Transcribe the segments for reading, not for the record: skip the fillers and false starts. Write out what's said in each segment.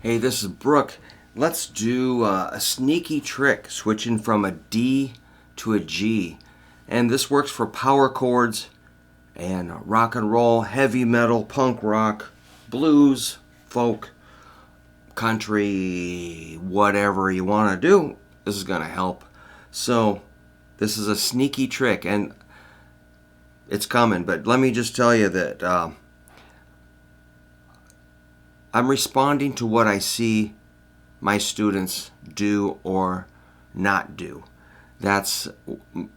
Hey, this is Brook. Let's do a sneaky trick switching from a D to a G. And this works for power chords and rock and roll, heavy metal, punk rock, blues, folk, country, whatever you want to do. This is going to help. So this is a sneaky trick and it's coming. But let me just tell you that I'm responding to what I see my students do or not do. That's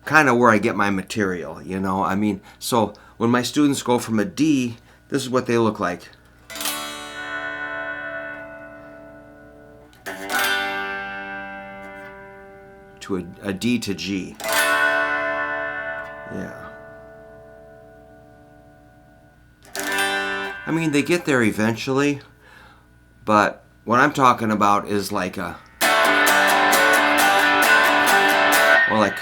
kind of where I get my material, you know. I mean, so when my students go from a D, this is what they look like. To a D to G. Yeah. I mean, they get there eventually. But what I'm talking about is like a, or like,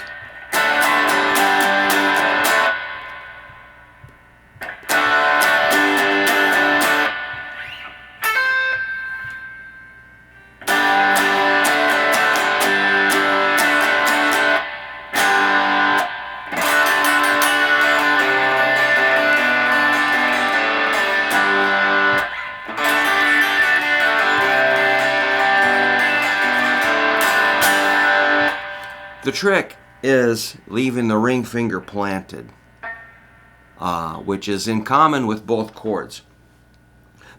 the trick is leaving the ring finger planted, which is in common with both chords.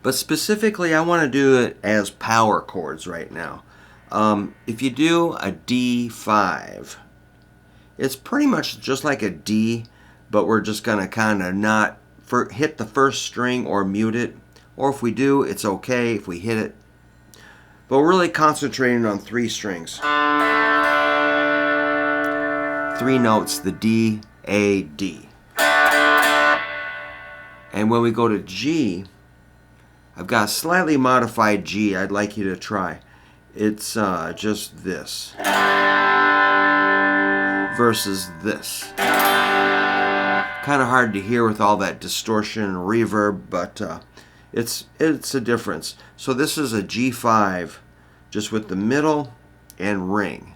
But specifically, I want to do it as power chords right now. If you do a D5, it's pretty much just like a D, but we're just going to kind of not hit the first string or mute it. Or if we do, it's okay if we hit it. But we're really concentrating on three strings. Three notes, the D, A, D. And when we go to G, I've got a slightly modified G I'd like you to try. It's just this versus this. Kind of hard to hear with all that distortion and reverb, but it's a difference. So this is a G5 just with the middle and ring.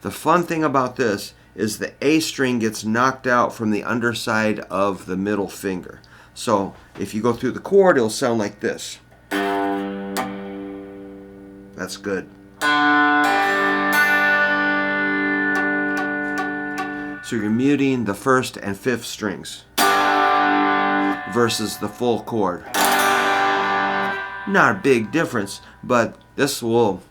The fun thing about this is the A string gets knocked out from the underside of the middle finger. So if you go through the chord, it'll sound like this. That's good. So you're muting the first and fifth strings versus the full chord. Not a big difference, but this will,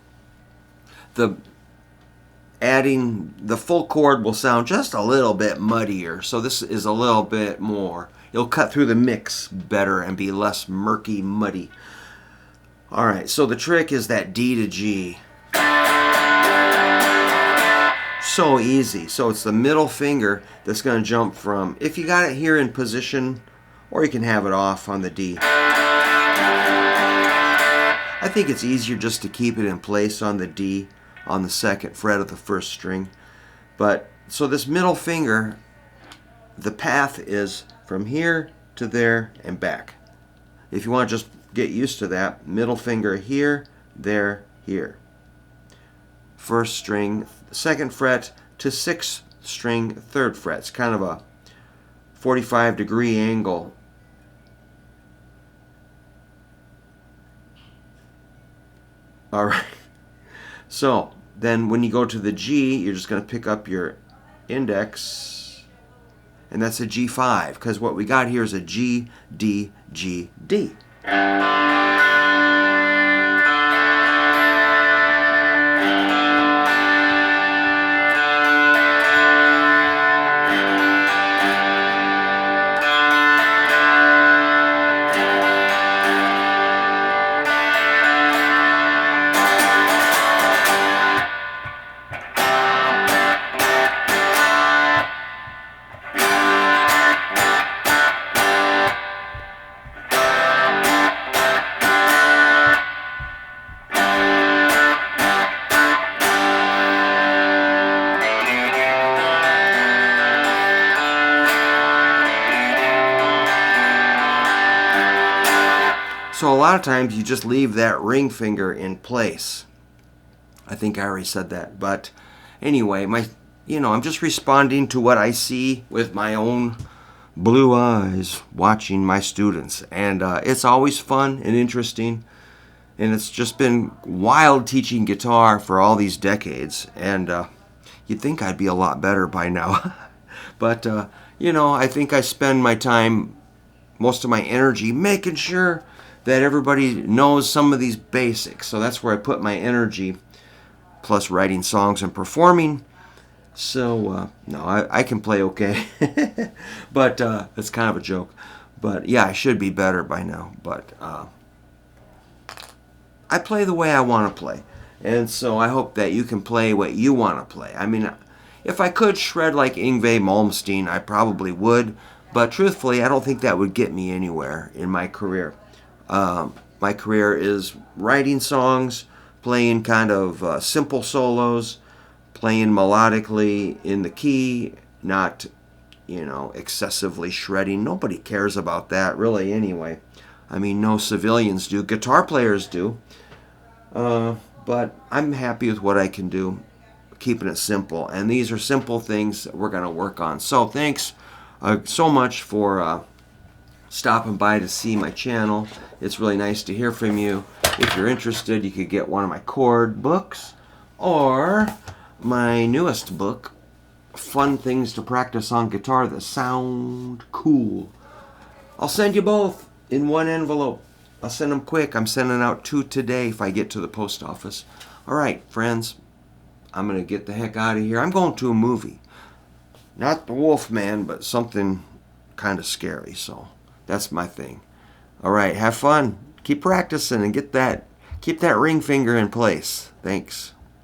adding the full chord will sound just a little bit muddier. So this is a little bit more. It'll cut through the mix better and be less murky, muddy. All right, so the trick is that D to G. So easy. So it's the middle finger that's going to jump from, if you got it here in position, or you can have it off on the D. I think it's easier just to keep it in place on the D, on the second fret of the first string. But so this middle finger, the path is from here to there and back. If you want to just get used to that, middle finger here, there, here. First string, second fret to sixth string, third fret. It's kind of a 45-degree angle. All right. So then when you go to the G, you're just going to pick up your index, and that's a G5, because what we got here is a G, D, G, D. lot of times you just leave that ring finger in place. I think I already said that, but anyway, I'm just responding to what I see with my own blue eyes watching my students, and it's always fun and interesting, and it's just been wild teaching guitar for all these decades, and you'd think I'd be a lot better by now. But I think I spend my time, most of my energy, making sure that everybody knows some of these basics. So that's where I put my energy, plus writing songs and performing. So, no, I can play okay. But it's kind of a joke. But yeah, I should be better by now. But I play the way I want to play. And so I hope that you can play what you want to play. I mean, if I could shred like Yngwie Malmsteen, I probably would. But truthfully, I don't think that would get me anywhere in my career. My career is writing songs, playing kind of simple solos, playing melodically in the key, not, excessively shredding. Nobody cares about that, really, anyway. I mean, no civilians do. Guitar players do. But I'm happy with what I can do, keeping it simple. And these are simple things that we're going to work on. So thanks so much for stopping by to see my channel. It's really nice to hear from you. If you're interested, you could get one of my Chord books or my newest book, Fun Things to Practice on Guitar That Sound Cool. I'll send you both in one envelope. I'll send them quick. I'm sending out 2 today if I get to the post office. All right, friends, I'm going to get the heck out of here. I'm going to a movie. Not The Wolf Man, but something kind of scary, so that's my thing. All right, have fun. Keep practicing and keep that ring finger in place. Thanks.